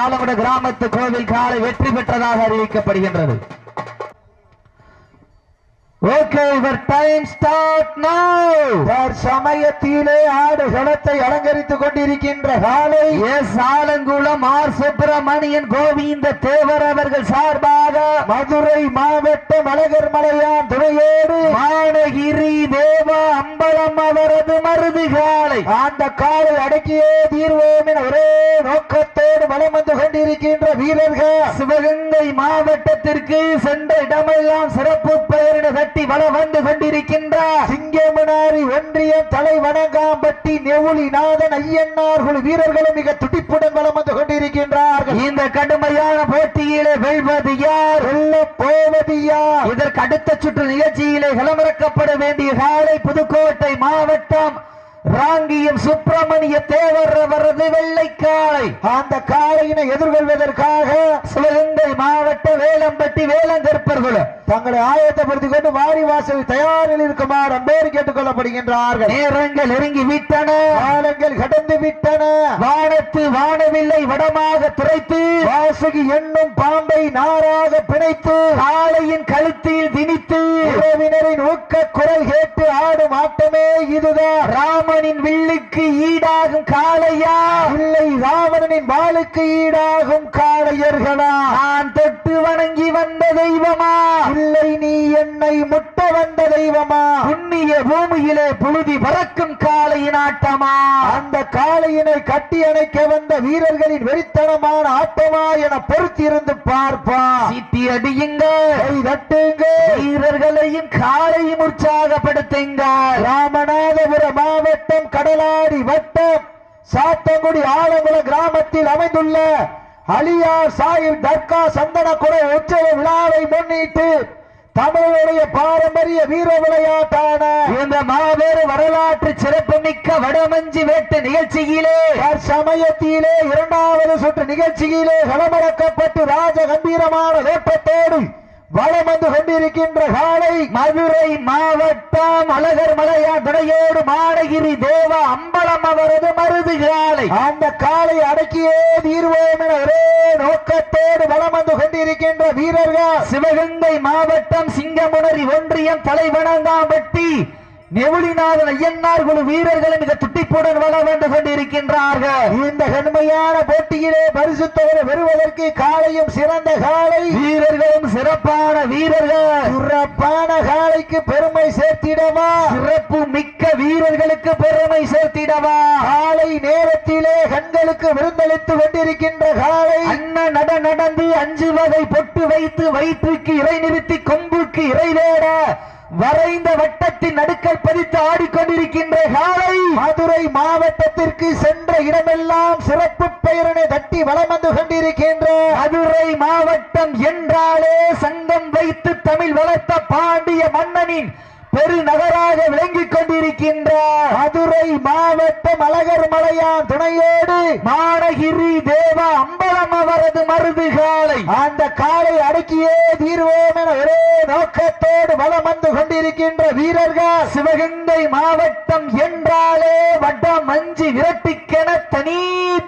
ஆலங்குட கிராமத்து கோவில் காலை வெற்றி பெற்றதாக அறிவிக்கப்படுகின்றது. Okay, your time start now. சமயத்திலே ஆடு களத்தை அலங்கரித்துக் கொண்டிருக்கின்ற காலை எஸ் ஆலங்குளம் ஆர் சுப்பிரமணியன் கோவிந்த தேவர் அவர்கள் சார்பாக மதுரை மாவட்டம் அழகர் மலையான் துணையோடு மானகிரி தேவா அம்பலம் அவரது மருது காலை அந்த காலை அடக்கியே தீர்வோம் என ஒரே நோக்கத்தோடு வலம் வந்து கொண்டிருக்கின்ற வீரர்கள் சிவகங்கை மாவட்டத்திற்கு சென்ற இடமெல்லாம் சிறப்பு பெயரிட வளம் வந்து கொண்டிருக்கின்றார் சிங்கமனாரி ஒன்றியம் தலை வணங்காம்பட்டி நெவுளிநாதன் ஐயன்னார் குழு வீரர்களும் மிக துடிப்புடன் வளம் வந்து கொண்டிருக்கின்றார்கள். இந்த கடுமையான போட்டியிலே வெல்வது யார், வெல்ல போவது யார்? இதற்கு அடுத்த சுற்று நிகழ்ச்சியிலே களமிறக்கப்பட வேண்டிய காலை புதுக்கோட்டை மாவட்டம் ராங்கியம் சுப்பிரமணிய தேவர் அவரது வெள்ளைக்காலை. அந்த காளையினை எதிர்கொள்வதற்காக சிவகங்கை மாவட்ட வேலம்பட்டி வேலங்கற்பர்கள் தங்களை ஆயத்தப்படுத்திக் கொண்டு வாடிவாசல் தயாரில் இருக்குமாறு அன்போடு கேட்டுக் கொள்ளப்படுகின்றார்கள். நேரங்கள் நெருங்கி விட்டன, காலங்கள் கடந்து விட்டன. வானத்து வானவில்லை வடமாக துரைத்து வாசுகி என்னும் பாம்பை நாராக பிணைத்து காளையின் கழுத்தில் திணித்து உறவினரின் ஊக்க குரல் கேட்டு ஆடும் ஆட்டமே இதுதான். ராமனின் வில்லுக்கு ஈடாகும் காளையா, இல்லை ராவணனின் வாளுக்கு ஈடாகும் காளையர்களா? நான் தொட்டு வணங்கி வந்த தெய்வமா, இல்லை நீ என்னை முட்ட வந்த தெய்வமா? புண்ணிய பூமியிலே புழுதி பறக்கும் காளையின் ஆட்டமா, அந்த காளையினை கட்டி அணைக்க வந்த வீரர்களின் வெறித்தனமான ஆட்டமா என பொறுத்திருந்து பார்ப்பா. சீட்டி அடியுங்கள், தட்டுங்கள், வீரர்களையும் காளையும் உற்சாகப்படுத்துங்க. ராமநாதபுரம் மாவட்டம் கடலாடி வட்டம் சாத்தங்குடி ஆலங்குள கிராமத்தில் அமைந்துள்ள அலியார் சாஹிப் தர்கா சந்தனக்குறை உற்சவ விழாவை முன்னிட்டு தமிழுடைய பாரம்பரிய வீர விளையாட்டான இந்த மாபெரும் வரலாற்று சிறப்புமிக்க வடமஞ்சி வேட்டு நிகழ்ச்சியிலே சமயத்திலே இரண்டாவது சுற்று நிகழ்ச்சியிலே களமிறக்கப்பட்டு ராஜ கம்பீரமான வேட்டத்தோடு வளம் வந்து கொண்டிருக்கின்ற காலை மதுரை மாவட்டம் அழகர் மலையா துணையோடு மானகிரி தேவா அம்பலம் அவரது மருது காலை. அந்த காலை அடக்கியே தீர்வோம் என ஒரே நோக்கத்தோடு வளம் வந்து கொண்டிருக்கின்ற வீரர்கள் சிவகங்கை மாவட்டம் சிங்கமுனரி ஒன்றியம் தலைவணங்காம்பட்டி நெவுளிநாதன் ஐயன்னார் குழு வீரர்களும் மிக துட்டிப்புடன் வளம் வந்து கொண்டிருக்கின்றார்கள். இந்த கடுமையான போட்டியிலே பரிசு தொகை பெறுவதற்கு காலையும் சிறந்த காலை, வீரர்களும் சிறப்பான வீரர்கள். சிறப்பான காலைக்கு பெருமை சேர்த்திடவா, சிறப்பு மிக்க வீரர்களுக்கு பெருமை சேர்த்திடவா, காலை நேரத்திலே கண்களுக்கு விருந்தளித்து கொண்டிருக்கின்ற காலை அண்ணன் நடந்து 5 வகை பொட்டு வைத்து வயிற்றுக்கு இறை நிறுத்தி கொம்புக்கு இறை வேட வரைந்த வட்டத்தின் நடுக்கல் பதித்து ஆடிக்கொண்டிருக்கின்ற காலை மதுரை மாவட்டத்திற்கு சென்ற இடமெல்லாம் சிறப்பு பெயரினை தட்டி வலம் வந்து கொண்டிருக்கின்ற மதுரை மாவட்டம் என்றாலே சங்கம் வைத்து தமிழ் வளர்த்த பாண்டிய மன்னனின் பெருநகராக விளங்கிக் கொண்டிருக்கின்ற மதுரை மாவட்டம் அழகர் மலையான் துணையோடு மானகிரி தேவா அம்பலம் அவரது மருது காலை. அந்த காலை அடக்கியே தீர்வோம் என ஒரே நோக்கத்தோடு வலம் வந்து கொண்டிருக்கின்ற வீரர்கள் சிவகங்கை மாவட்டம் என்றாலே வடமஞ்சி விரட்டிக்கென தனி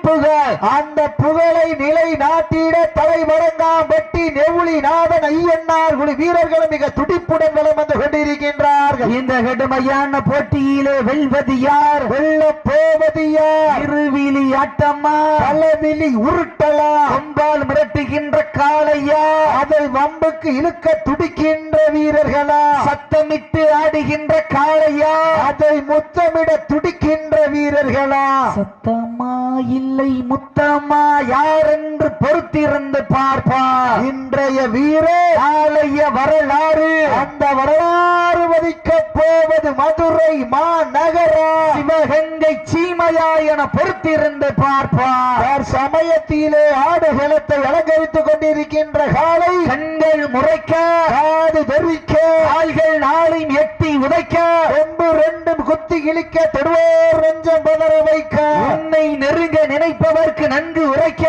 புகழ். அந்த புகழை நிலை நாட்டிட தலை வணங்காம்பட்டி நெவுளிநாதன் ஐயன்னார் குழு வீரர்களும் மிக துடிப்புடன் வலம் வந்து கொண்டிருக்கின்றார். இந்த கடுமையான போட்டியிலே வெல்வது யார், வெல்ல போவது யார்? இருவிழி ஆட்டமா, பலவிழி உருட்டலா, கொம்பால் மிரட்டுகின்ற காளையா, அதை வம்புக்கு இழுக்க துடிக்கின்ற வீரர்களா, சத்தமிட்டு ஆடுகின்ற காளையா, அதை முத்தமிட துடிக்கின்ற வீரர்களா? சத்தமா இல்லை முத்தமா யார் என்று பொறுத்திருந்து பார்ப்பார். இன்றைய வீரர் நாளைய வரலாறு, அந்த வரலாறு வதிக்க போவது மதுரை மாநகரா சிவகங்கை சீமையா என பொறுத்திருந்து பார்ப்பார். சமயத்திலே ஆடுகளத்தை அலங்கரித்துக் கொண்டிருக்கின்ற காலை கண்கள் முறைக்க, காது தெரிக்க, கால்கள் நாளையும் எட்டி உதைக்க, ஒன்று ரெண்டும் குத்தி இழிக்க, தொடுவோர் நெஞ்சம் பதற வைக்க, உன்னை நெருங்க நினைப்பவர்க்கு நன்கு உரைக்க,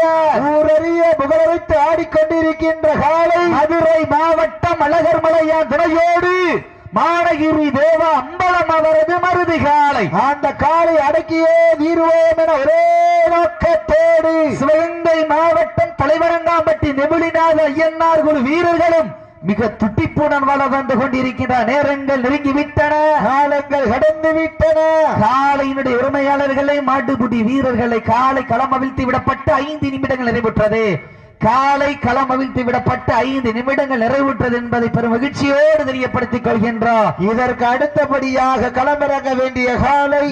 ஊரறிய புகழரைத்து ஆடிக்கொண்டிருக்கின்ற காலை மதுரை மாவட்டம் அழகர் மலையான் துணையோடு மானகிரி தேவ அம்பலம் அவரது மருது காலை. அந்த காலை அடக்கியே தீர்வோம் என ஒரே நோக்கத்தோடு சிவகங்கை மாவட்டம் தலைவரங்காம்பட்டி நெபுலிநாத ஐயனார் குழு வீரர்களும் மிக துட்டிப்புடன் வளம் வந்து கொண்டிருக்கின்ற நேரங்கள் நெருங்கிவிட்டன, காலங்கள் கடந்து விட்டன. காலையினுடைய உரிமையாளர்களை மாட்டுப்புடி வீரர்களை காலை களம் அவிழ்த்து விடப்பட்டு 5 நிமிடங்கள் நிறைவுற்றது. காலை களம் அவிழ்த்து விடப்பட்டு 5 நிமிடங்கள் நிறைவுற்றது என்பதை பெரும் மகிழ்ச்சியோடு தெரியப்படுத்திக் கொள்கின்றோம். இதற்கு அடுத்தபடியாக களமிறங்க வேண்டிய காலை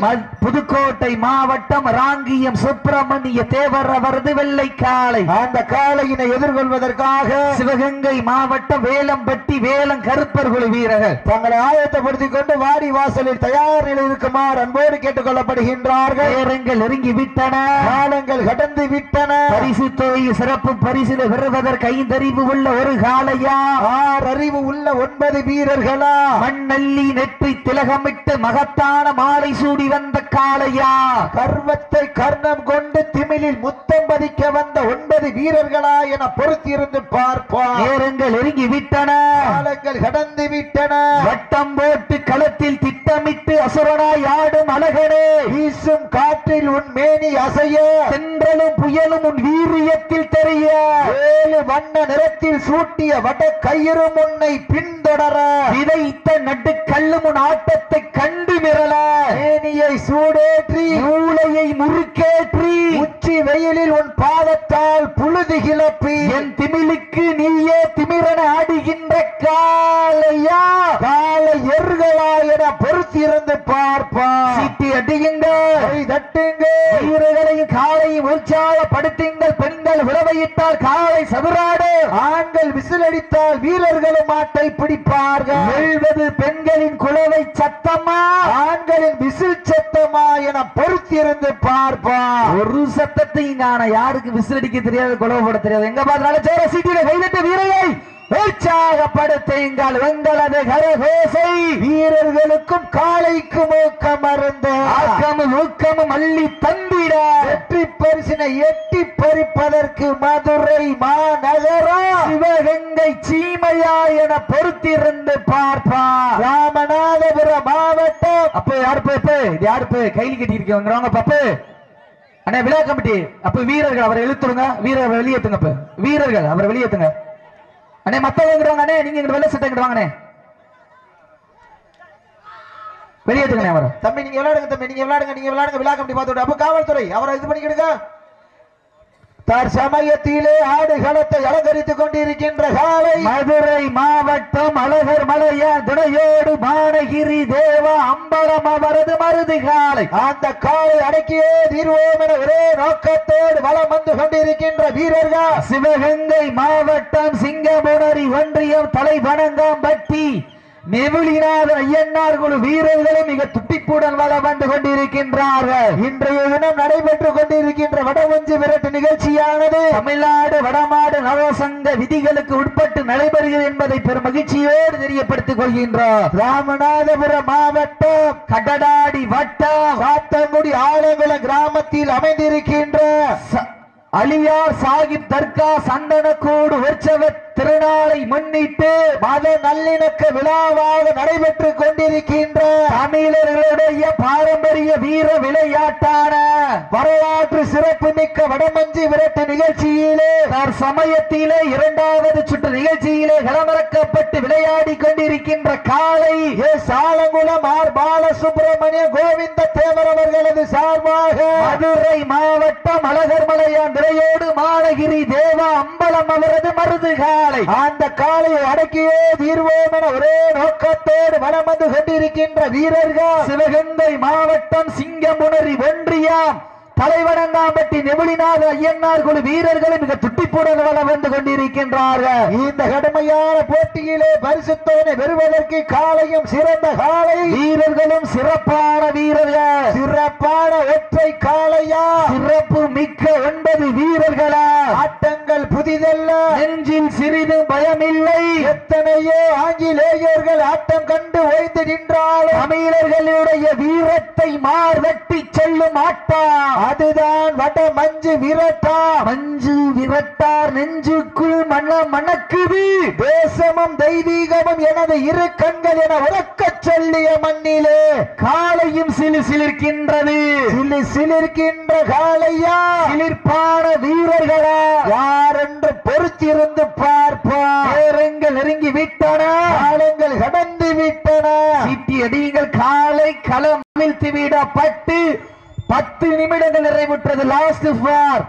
புதுக்கோட்டை மாவட்டம் ராங்கியம் சுப்பிரமணிய தேவர் அவரது வெள்ளை காலை. அந்த காலையினை எதிர்கொள்வதற்காக சிவகங்கை மாவட்டம் வேலம்பட்டி வேலம் கருப்பர் குழு வீரர்கள் தங்களை ஆயத்தப்படுத்திக் கொண்டு வாடி வாசலில் தயார் நிலையில் இருக்குமாறு அன்போடு கேட்டுக் கொள்ளப்படுகின்றார்கள். நேரங்கள் நெருங்கி விட்டன, காலங்கள் கடந்து விட்டன. பரிசு தொகை சிறப்பு பரிசில பெறுவதற்கு 5 அறிவு உள்ள ஒரு காளையா, 6 அறிவு உள்ள 9 வீரர்களா, மண்ணல்லி நெற்றி திலகமிட்டு மகத்தான மாலை சூடி வந்த காளையா, கர்வத்தை கர்ணம் கொண்டு திமிழில் முத்தம் பதிக்க வந்த 9 வீரர்களா என பொறுத்திருந்து பார்ப்போம். நேரங்கள் நெருங்கி விட்டன, காலங்கள் கடந்து விட்டன. வட்டம் போட்டு களத்தில் திட்டமிட்டு அசுரனாய் ஆடும் அழகனே, வீசும் காற்றில் உன் மேனி அசைய, சென்றலும் புயலும் உன் வீரியத்தில் தெரிய, 7 வண்ண நிறத்தில் சூட்டிய வட கயிறும் உன்னை பின்தொடர, விதைத்த நட்டு கல்லும் உன் ஆட்டத்தை கண்டு மிரள, மேனியை சூடேற்றி மூளையை முறுக்கேற்றி, உச்சி வெயிலில் உன் பாதத்தால் புழுதி கிளப்பி, என் திமிழுக்கு நீயே திமிரன ஆடுகின்ற காளையா, கால எர்களா என பொறுத்திருந்து பார்ப்பா. சீட்டி அடியுங்க, தட்டுங்க, வீரர்களையும் காலையும் உற்சாகப்படுத்துங்கள். பெண்கள் விளவையிட்டால் காலை சதுராடு, ஆண்கள் விசிலடித்தால் வீரர்களும் மாட்டை பிடிப்பார்கள். வெல்வது பெண்களின் குலவை சத்தமா, ஆண்களின் விசில் சத்தமா என பொறுத்திருந்து பார்ப்பா. ஒரு சத்தத்தையும் காண, யாருக்கு விசில் அடிக்க தெரியாது, குலவை போட தெரியாது. எங்க பார்த்தாலும் சேர சீட்டில கைதட்ட வீரரை உற்சாகப்படுத்துங்கள். உங்களது கரகோசை வீரர்களுக்கும் காளைக்கும் ஊக்கம் மருந்து ஆக்கமும் ஊக்கமும் அள்ளி தந்திட, வெற்றி பரிசினை எட்டி பறிப்பதற்கு மதுரை மாநகரா சிவகங்கை சீமையா என பொறுத்திருந்து பார்ப்பா. ராமநாதபுரம் மாவட்டம். அப்ப யாரு கையில் கட்டி இருக்கவங்க பப்பு அண்ணே விழா கமிட்டி. அப்ப வீரர்கள் அவரை இழுத்துருங்க, வீரர்கள் வெளியேற்றுங்க. அப்ப வீரர்கள் அவரை வெளியேற்றுங்க அண்ணே. மத்தவங்க அண்ணே, நீங்க வெள்ள சட்டை வாங்கண்ணே, வெளியேற்றுங்க அவரை. தம்பி நீங்க விளையாடுங்க, தம்பி நீங்க விளையாடுங்க. விழா கமிட்டி பார்த்து அப்ப காவல்துறை அவரை இது பண்ணிக்கிடுங்க. தற்சமயத்திலே ஆடுகளத்தை அலங்கரித்துக் கொண்டிருக்கின்ற காலை மதுரை மாவட்டம் அழகர் மலையா துணையோடு மானகிரி தேவா அம்பலம் அவரது மருது காலை. அந்த காலை அடக்கியே தீர்வோம் என ஒரே நோக்கத்தோடு வலம் வந்து கொண்டிருக்கின்ற வீரர்கள் சிவகங்கை மாவட்டம் சிங்கமுனரி ஒன்றியம் தலைவணங்காம்பட்டி நெபுலிநாத ஐயனார் குழு வீரர்களும் மிக துட்டிப்புடன் வளம் வந்து கொண்டிருக்கின்றார்கள். இன்றைய தினம் நடைபெற்றுக் கொண்டிருக்கின்ற வடவஞ்சி விரட்டு நிகழ்ச்சியானது தமிழ்நாடு வடமாடு நவசங்க விதிகளுக்கு உட்பட்டு நடைபெறுகிறது என்பதை பெரும் மகிழ்ச்சியோடு தெரியப்படுத்திக் கொள்கின்றோம். ராமநாதபுரம் மாவட்டம் கடடாடி வட்டம் சாத்தங்குடி ஆலங்குளம் கிராமத்தில் அமைந்திருக்கின்ற அலியார் சாஹிப் தர்கா சந்தனக்கூடு உற்சவ திருநாளை முன்னிட்டு மத நல்லிணக்க விழாவாக நடைபெற்றுக் கொண்டிருக்கின்ற தமிழர்களுடைய பாரம்பரிய வீர விளையாட்டான வரலாற்று சிறப்பு மிக்க வடமஞ்சி விரட்டு நிகழ்ச்சியிலே சமயத்திலே 2வது சுற்று நிகழ்ச்சியிலே களமிறக்கப்பட்டு விளையாடி கொண்டிருக்கின்ற காலை சாலங்குளம் ஆர் பாலசுப்ரமணிய கோவிந்த தேவர் அவர்களது சார்பாக மதுரை மாவட்டம் அழகர் மலையான் திரையோடு மானகிரி தேவா அம்பலம் அவரது மருது காலை. அந்த காலையை அடக்கியே தீர்வோம் என ஒரே நோக்கத்தோடு வலம் வந்து கொண்டிருக்கின்ற வீரர்கள் சிவகங்கை மாவட்டம் சிங்கமுனரி ஒன்றியம் தலைவணங்காம்பட்டி நெபுலிநாத ஐயனார் குழு வீரர்களும் மிக துட்டிப்புடன் வளம் வந்து கொண்டிருக்கின்றார்கள். இந்த கடுமையான போட்டியிலே பரிசுத்தோனை பெறுவதற்கு காலையும் சிறந்த காலை, வீரர்களும் சிறப்பான வீரர்கள், சிறப்பான ஒற்றை காலையா, சிறப்பு மிக்க 9 வீரர்களா, ஆட்டங்கள் புதிதல்ல, நெஞ்சில் சிறிது பயமில்லை, எத்தனை எத்தனையோ ஆங்கிலேயர்கள் ஆட்டம் கண்டு ஓய்ந்து நின்றாலும் தமிழர்களுடைய வீரத்தை மார்வட்டி செல்லும் ஆட்டா அதுதான் வட மஞ்சு விரட்டா. மஞ்சு விரட்டார் நெஞ்சுக்குள் மணக்குது. தேசமும் தெய்வீகமும் எனது இரு கண்கள் என உறக்கச் சொல்லிய மண்ணிலே காலையும் சிலிர்க்கின்றது. சிலிர்க்கின்ற காளையா சிலிர்ப்பான வீரர்களா யார் என்று பொறுத்திருந்து பார்ப்பார். நேரங்கள் நெருங்கி விட்டன, காலங்கள் கடந்து விட்டன. சீட்டி அடியுங்கள். காலை களம் அவிழ்த்து விடப்பட்டு 10 நிமிடங்கள் நிறைவுற்றது. Last for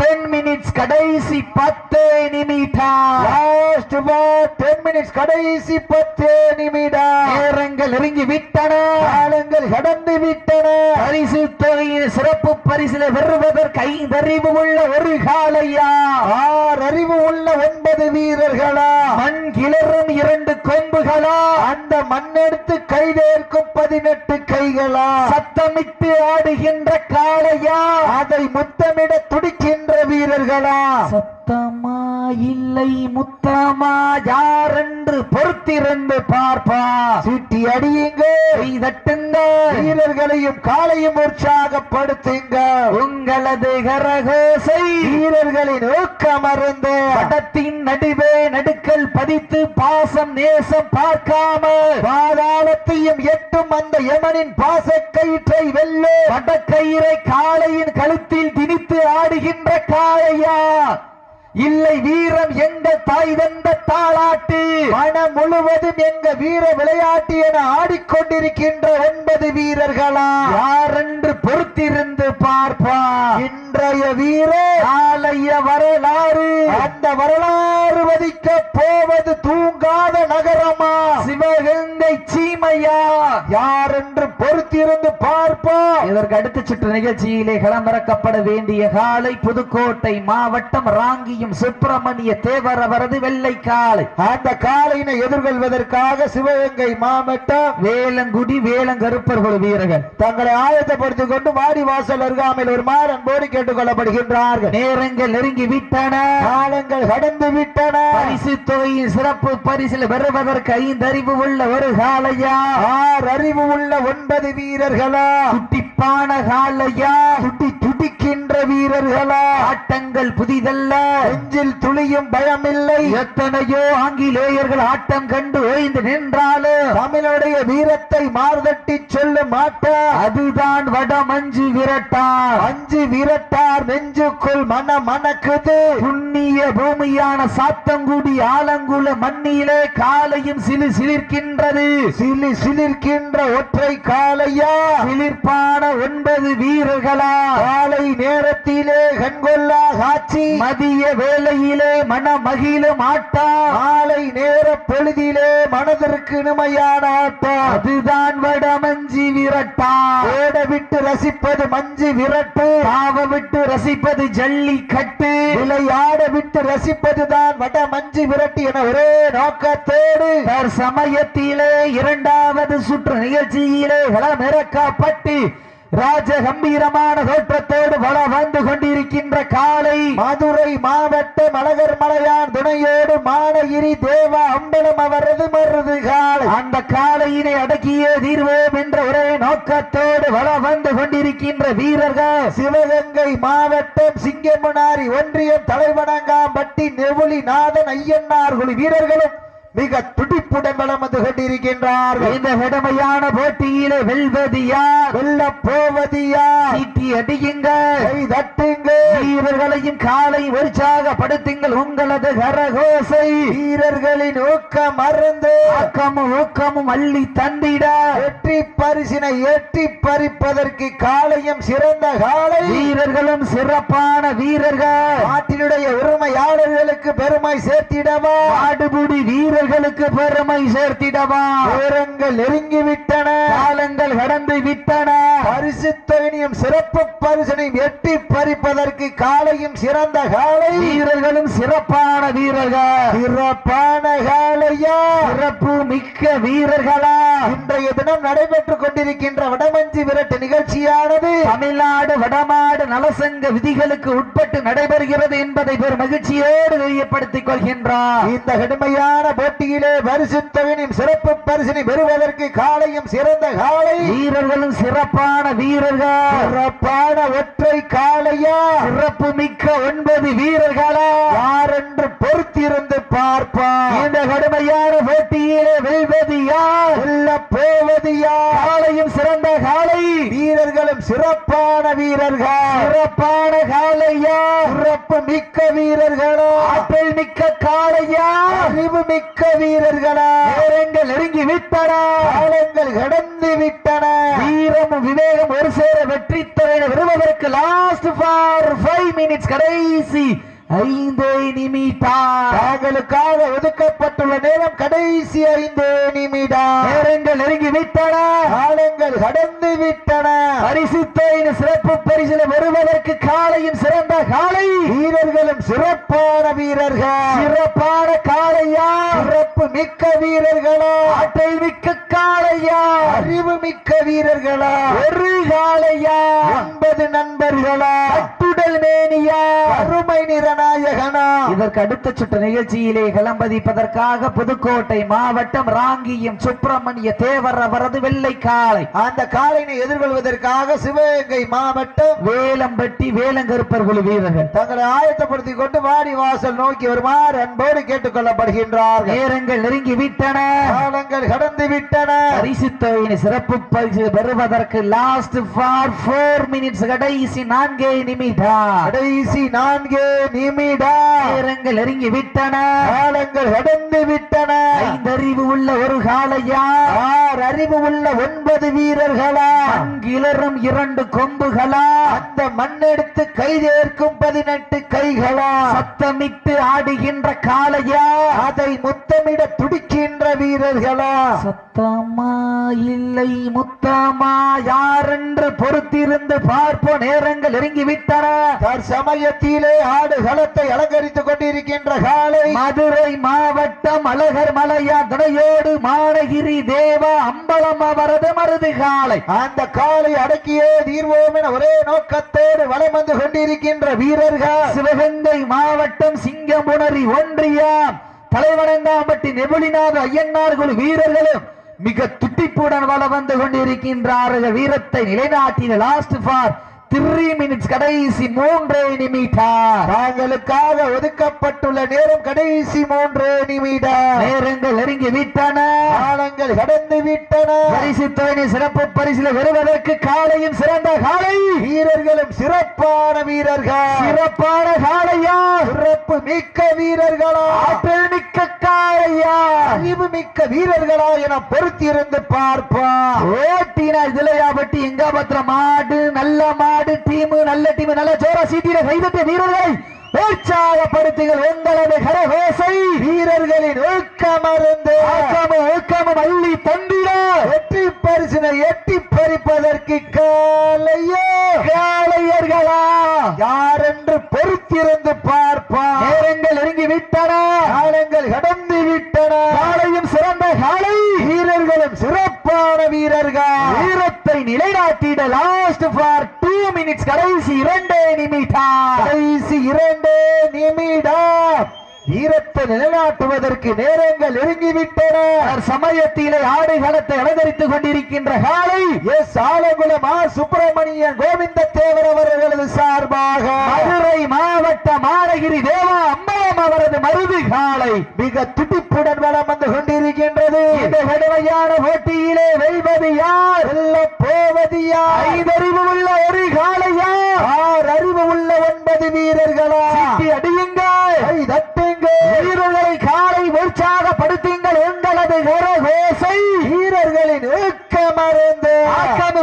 10 minutes. கடைசி 10 நிமிடம். Last for 10 minutes. கடைசி 10 நிமிடம். நேரங்கள் நெருங்கி விட்டன, காலங்கள் கடந்து விட்டன. பரிசு தொகையின் சிறப்பு பரிசில வெறுவதற்கு 5 அறிவு உள்ள ஒரு காளையா, 6 அறிவு உள்ள 9 வீரர்களா, மண் கிளறும் 2 கொம்புகளா, அந்த மண்ணெடுத்து கைதேர்க்கும் 18 கைகளா, சத்தமிட்டு ஆடுகின்ற காளையா, அதை முத்தமிட துடிக்கின்ற வீரர்களா, சத்தமா இல்லை முத்தமா யார் என்று பொறுத்திருந்து பார்ப்பா. சீட்டி அடியுங்க, தட்டுங்க, வீரர்களையும் காலையும் உற்சாகப்படுத்துங்க. உங்களது கரகோசை வீரர்களின் ஊக்கமருந்து படத்தின் நடுவே நடுக்கல் பதித்து பாசம் நேசம் பார்க்காம பாதாளத்தையும் எட்டும் அந்த யமனின் பாசக்கயிற்றை வெல்லு. வடக்கயிறை காளையின் கழுத்தில் திணித்து ஆடுகின்ற காளையா, இல்லை வீரம் எங்கள் தாய் தந்த தாளாட்டு, மனம் முழுவதும் எங்க வீர விளையாட்டு என ஆடிக்கொண்டிருக்கின்ற 9 வீரர்களா, யார் என்று பொறுத்திருந்து பார்ப்பா. இன்றைய வீரர் நாளைய வரலாறு, அந்த வரலாறு வதிக்க போவது தூங்காத நகரமா, சிவகங்கை சீமையா, யார் என்று பொறுத்திருந்து பார்ப்போம். இதற்கு அடுத்த சுற்று நிகழ்ச்சியிலே களமிறக்கப்பட வேண்டிய காலை புதுக்கோட்டை மாவட்டம் ராங்கியும் சுப்பிரமணிய தேவர் அவரது வெள்ளை காளை. அந்த காளையினை எதிர்கொள்வதற்காக சிவகங்கை மாவட்டம் வேலங்குடி வேலங்கருப்பர் குழு வீரர்கள் தங்களை ஆயத்தப்படுத்திக் கொண்டு வாடி வாசல் அருகாமையில் ஒரு மாறன்போடு கேட்டுக் கொள்ளப்படுகின்றார்கள். நேரங்கள் நெருங்கி விட்டன, காலங்கள் கடந்து விட்டன. பரிசு தொகையின் சிறப்பு பரிசில் பெறுவதற்கு 5 அறிவு உள்ள ஒரு காளையா, 6 அறிவு உள்ள 9 வீரர்களா, துட்டிப்பான காளையா, துடிக்கின்ற வீரர்களா, ஆட்டங்கள் புதிதல்ல, நெஞ்சில் துளியும் பயமில்லை. எத்தனையோ ஆங்கிலேயர்கள் ஆட்டம் கண்டு ஓய்ந்து நின்றாலும் தமிழுடைய வீரத்தை மார்தட்டி சொல்ல மாட்டார். அதுதான் வட மஞ்சு விரட்டார். அஞ்சு விரட்டார் நெஞ்சுக்குள் மணக்குது. புண்ணிய பூமியான சாத்தங்குடி ஆலங்குள மண்ணிலே காலையும் சிலிர்க்கின்றது. சிலிர்க்கின்ற ஒற்றை காளையா, சிலிர்ப்பான 9 வீரர்களா, காலை நேரத்திலே கண்கொள்ளா காட்சி, மதிய வேளையிலே மனமகிழும் ஆட்டா, மாலை நேர பொழுதிலே மனதிற்கு இனிமையான ஆட்டம். அதுதான் வட மஞ்சு விரட்டா. ஓட விட்டு ரசிப்பது மஞ்சு விரட்டு, பாவ விட்டு ரசிப்பது ஜல்லிக்கட்டு, விளையாட விட்டு ரசிப்பதுதான் வட மஞ்சு விரட்டு என ஒரே நோக்கத்தோடு சமயத்திலே 2வது சுற்று நிகழ்ச்சியிலே களமிறக்கப்பட்டு ராஜ கம்பீரமான தோற்றத்தோடு வள வந்து கொண்டிருக்கின்ற காலை மதுரை மாவட்டம் அழகர் மலையான் துணையோடு மானகிரி தேவா அம்பலம் அவரது மருது காலை. அந்த காலையினை அடக்கியே தீர்வோம் என்ற ஒரே நோக்கத்தோடு வள வந்து கொண்டிருக்கின்ற வீரர்கள் சிவகங்கை மாவட்டம் சிங்கமுனாரி ஒன்றியம் தலைவணங்காம்பட்டி நெவுளி நாதன் ஐயன்னார் குழு வீரர்களும் மிக துடிப்புடன் வளம் வந்து கொண்டிருக்கின்றார்கள். இந்த கடமையான போட்டியிலே வெல்வது யார், வெல்ல போவது யார்? சீட்டி அடியுங்கள், கை தட்டுங்க, வீரர்களையும் காலை உற்சாகப்படுத்துங்கள். உங்களது கரகோசை வீரர்களின் ஊக்கம் மறந்து ஆக்கமும் ஊக்கமும் அள்ளி தந்திட வெற்றி பரிசினை ஏற்றி பறிப்பதற்கு காலையும் சிறந்த காலை, வீரர்களும் சிறப்பான வீரர்கள், நாட்டினுடைய உரிமையாளர்களுக்கு பெருமை சேர்த்திடவா, ஆடுபுடி வீரர்களுக்கு பெருமை சேர்த்திடவா. நேரங்கள் நெருங்கிவிட்டன, காலங்கள் கடந்து விட்டன, பரிசு தொகையும் சிறப்பு பரிசனையும் எட்டி பறிப்பதற்கு காலையும் சிறந்த காலை, வீரர்களும் சிறப்பான வீரர்கள், சிறப்பான காலையா, சிறப்பு மிக்க வீரர்களா. இன்றைய தினம் நடைபெற்றுக் கொண்டிருக்கின்ற வடமஞ்சி விரட்டு நிகழ்ச்சியானது தமிழ்நாடு வடமாடு நலசங்க விதிகளுக்கு உட்பட்டு நடைபெறுகிறது என்பதை பெரும் மகிழ்ச்சியோடு தெரியப்படுத்திக் கொள்கின்றார். இந்த கடுமையான போட்டியிலே பரிசு தொகையும் சிறப்பு பரிசினை பெறுவதற்கு காலையும் சிறந்த காலை வீரர்களும் சிறப்பான வீரர்கள் சிறப்பான ஒற்றை காளையா சிறப்பு மிக்க 9 வீரர்களா யார் என்று பொறுத்திருந்து பார்ப்பார். இந்த கடுமையான போட்டியிலே வெல்வது யார் வெல்ல போவது யார்? காலையும் சிறந்த காலை வீரர்களும் சிறப்பான வீரர்கள் சிறப்பான காலையா சிறப்பு மிக்க வீரர்களா ஆற்றல் மிக்க காளையா அறிவு மிக்க வீரர்களா நேரங்கள் நெருங்கி விட்டன காலங்கள் கடந்து விட்டன வீரமும் விவேகம் ஒரு சேர வெற்றி தொகையை பெறுவதற்கு லாஸ்ட் ஃபார் 5 மினிட்ஸ் கடைசி 5 நிமிடம் தாங்களுக்காக ஒதுக்கப்பட்டுள்ள நேரம் கடைசி 5 நிமிடம் நேரங்கள் நெருங்கி விட்டன காலங்கள் கடந்து விட்டன பரிசு தொகையின் சிறப்பு பரிசில வருவதற்கு காலையும் சிறந்த காலை வீரர்களும் சிறப்பான வீரர்கள் சிறப்பான காளையா சிறப்பு மிக்க வீரர்களா ஆற்றல் மிக்க காளையா அறிவு மிக்க வீரர்களா ஒரு காளையா 9 நண்பர்களா கட்டுடல் மேனியா அருமை நிறநாயகனா இதற்கு அடுத்த சுற்று நிகழ்ச்சியிலே களம்பதிப்பதற்காக புதுக்கோட்டை மாவட்டம் ராங்கியம் சுப்பிரமணிய தேவர் அவரது வெள்ளை காளை அந்த காளையினை எதிர்கொள்வதற்காக சிவகங்கை மாவட்டம் வேலம்பட்டி வேலங்கருப்பர் குழு வீரர்கள் தங்களை ஆயத்தப்படுத்திக் கொண்டு வாடி வாசல் நோக்கி வருமாறு அன்போடு கேட்டுக் கொள்ளப்படுகின்றார்கள். நேரங்கள் நெருங்கி விட்டன காலங்கள் கடந்து விட்டன பரிசு தொகையின் சிறப்பு பரிசு பெறுவதற்கு லாஸ்ட் ஃபார் 4 மினிட்ஸ் கடைசி 4 நிமிடம் கடைசி 4 நிமிடம் நேரங்கள் நெருங்கி விட்டன காலங்கள் கடந்து விட்டன 5 அறிவு உள்ள ஒரு காளையா 6 அறிவு உள்ள 9 வீரர்களா கிளறும் 2 கொம்புகளா அந்த மண்ணெடுத்து கைதேர்க்கும் 18 கைகளா சத்தமிட்டு ஆடுகின்ற காளையா அதை முத்தமிட துடிக்கின்ற வீரர்களா சத்தமா இல்லை முத்தமா யாரென்று பொறுத்திருந்து பார்ப்போம் நேரங்கள் நெருங்கி விட்டன தற்சமயத்திலே ஆடுகளத்தை அலங்கரித்துக் கொண்டிருக்கின்ற காலை மதுரை மாவட்டம் அழகர் மலையா துணையோடு மானகிரி தேவா அம்பலம் அவரது மருது காலை அந்த காலை அடக்கியே தீர்வோம் என ஒரே நோக்கத்தோடு வலம் வந்து கொண்டிருக்கின்ற வீரர்கள் சிவகங்கை மாவட்டம் சிங்கம்புணரி ஒன்றியம் தலைவனங்காம்பட்டி நெபுலிநாத ஐயன்னார் குழு வீரர்களும் மிக துட்டிப்புடன் வலம் வந்து கொண்டிருக்கின்றார்கள். வீரத்தை நிலைநாட்டின லாஸ்ட் ஃபார் 3 மினிட்ஸ் கடைசி 3 நிமிடம் தாங்களுக்காக ஒதுக்கப்பட்டுள்ள நேரம் கடைசி 3 நிமிடம் நேரங்கள் நெருங்கி விட்டன காலங்கள் கடந்து விட்டன பரிசு தொகையின் சிறப்பு பரிசில வருவதற்கு காலையும் சிறந்த காலை வீரர்களும் சிறப்பான வீரர்கள் சிறப்பான காளையா சிறப்பு மிக்க வீரர்களா ஆற்றல் மிக்க காளையா அறிவு மிக்க வீரர்களா என பொறுத்திருந்து பார்ப்பார். ஓட்டினா இதுலையா பட்டி எங்க பத்திர மாடு நல்ல மாடு டீம் நல்ல டீம் நல்ல ஜோரா சீட்டில கைதட்டிய வீரர்களை உற்சாகப்படுத்துங்கள். உங்களது கரகோசை வீரர்களின் ஊக்கமருந்து ஊக்கமும் அள்ளி தந்திட வெற்றி பரிசினை எட்டி பறிப்பதற்கு காளையர்களா யார் என்று பொறுத்திருந்து பார்ப்பார். நேரங்கள் நெருங்கி விட்டன காலங்கள் கடந்து விட்டன காலையும் சிறந்த காலை வீரர்களும் சிறப்பான வீரர்கள் வீரத்தை நிலைநாட்டிட லாஸ்ட் ஃபார் 2 மினிட்ஸ் கடைசி 2 நிமிடம் கடைசி 2 நிமிடம் வீரத்தை நிலைநாட்டுவதற்கு நேரங்கள் நெருங்கிவிட்டன. சமயத்திலே ஆடுகளத்தை அலங்கரித்துக் கொண்டிருக்கின்ற காலை எஸ் ஆலங்குளம் சுப்பிரமணியன் கோவிந்த தேவர் அவர்களது சார்பாக மதுரை மாவட்ட மானகிரி தேவா அம்பலம் அவரது மருது காலை மிக துடிப்புடன் வலம் வந்து கொண்டிருக்கின்றது. இந்த கடுமையான போட்டியிலே வெல்வது யார் வெல்ல போவது யார்? 5 அறிவு உள்ள ஒரு காளையா 6 அறிவு உள்ள 9 வீரர்களா? அடியுங்கள் தட்டுங்கள் வீரர்களை காலை உற்சாகப்படுத்துங்கள். உங்களது கரகோசை வீரர்களின் ஊக்கமருந்து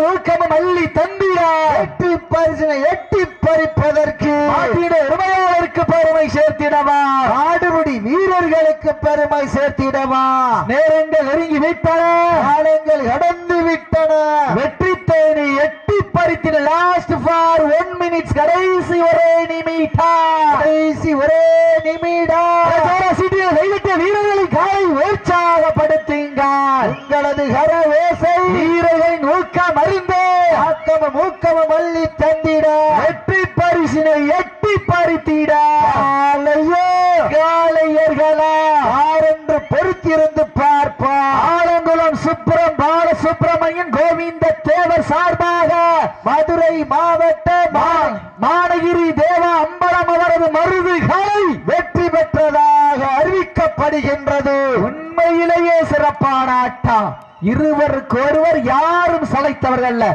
ஊக்கமும் அள்ளி தந்திரா வெற்றி பரிசினை எட்டி பறிப்பதற்கு உரிமையாளருக்கு பெருமை சேர்த்திடவா ஆடுபடி வீரர்களுக்கு பெருமை சேர்த்திடவா நேரங்கள் நெருங்கி விட்டன காலங்கள் கடந்து விட்டன வெற்றி தேனை எட்டி பறித்தின லாஸ்ட் ஃபார் 1 மினிட்ஸ் கடைசி 1 நிமிடம் கடைசி 1 நிமிடம் வீரர்களை காலை உற்சாகப்படுத்துங்க. உங்களது கரவேசை வீரர்களின் ஊக்கம் அறிந்து ஆக்கமும் ஊக்கமும் அள்ளி தந்திட வெற்றி பரிசினை எட்டி பறித்திட காளையர்களா யார் என்று பொருத்தி சுப்பிரமணியன் கோவிந்த தேவர் சார்பாக மதுரை மாவட்ட மானகிரி தேவா அம்பலம் அவரது மருதுகளை வெற்றி பெற்றதாக அறிவிக்கப்படுகின்றது. உண்மையிலேயே சிறப்பான ஆட்டம். இருவருக்கு ஒருவர் யாரும் சளைத்தவர்கள் அல்ல.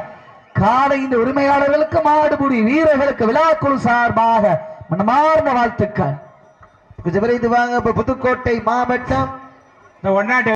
காலையின் உரிமையாளர்களுக்கு மாடுபுடி வீரர்களுக்கு விழாக்குழு சார்பாக மனமார்ந்த வாழ்த்துக்கள். கொஞ்சம் விரைந்து வாங்க. புதுக்கோட்டை மாவட்டம்